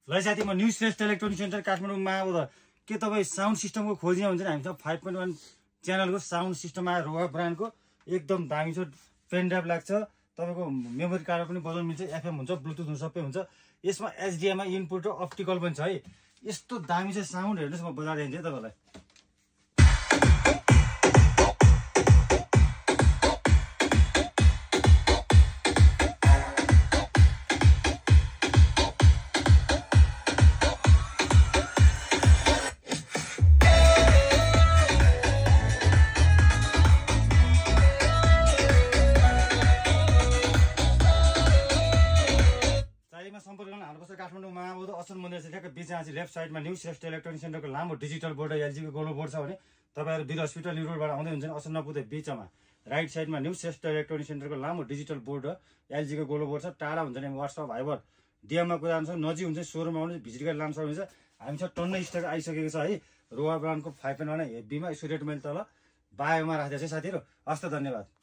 ल साथी म न्यू श्रेष्ठ इलेक्ट्रोनिक सेन्टर काठमाडौँमा आउँदा के तपाईँ साउन्ड सिस्टमको खोजिने हुन्छ नि हामीसँग 5.1 च्यानलको साउन्ड सिस्टम आयो रोवा ब्रान्डको एकदम दामी छ पेन ड्राइभ लाग्छ तपाईँको मेमोरी कार्ड पनि बजाउन मिल्छ एफएम हुन्छ ब्लुटुथ हुन्छ सबै हुन्छ यसमा एचडिएमआई इनपुट र अप्टिकल पनि छ है यस्तो दामी चाहिँ साउन्ड हेर्नुहोस् म बजाएर दिन्छु है तपाईँलाई सम्पर्क गर्न हाल्नुपर्छ काठमाडौँमा आउँदा असल मन्दिर छ ठ्याक्क बिचमा चाहिँ लेफ्ट साइडमा न्यू श्रेष्ठ इलेक्ट्रोनिक सेन्टरको लामो डिजिटल बोर्ड एलजीको गोलो बोर्ड छ भने तपाईँहरू वीर हस्पिटल न्यू रोडबाट आउँदै हुन्छ असल नपुग्दै बिचमा राइट साइडमा न्यू श्रेष्ठ इलेक्ट्रोनिक सेन्टरको लामो डिजिटल बोर्ड र एलजीको गोलो बोर्ड छ टाढा हुन्छ नि वाट्सएप भाइबर डिएममा कुरा हुन्छ नजिक हुन्छ सोरुममा आउने भिजिट गरेर लान सक्नुहुन्छ हामी छ टन्नै स्टक आइसकेको छ है रोवा ब्रान्डको 5.1 हेभीमा यसो रेट मैले तल बायोमा राखेको छ साथीहरू हस्त धन्यवाद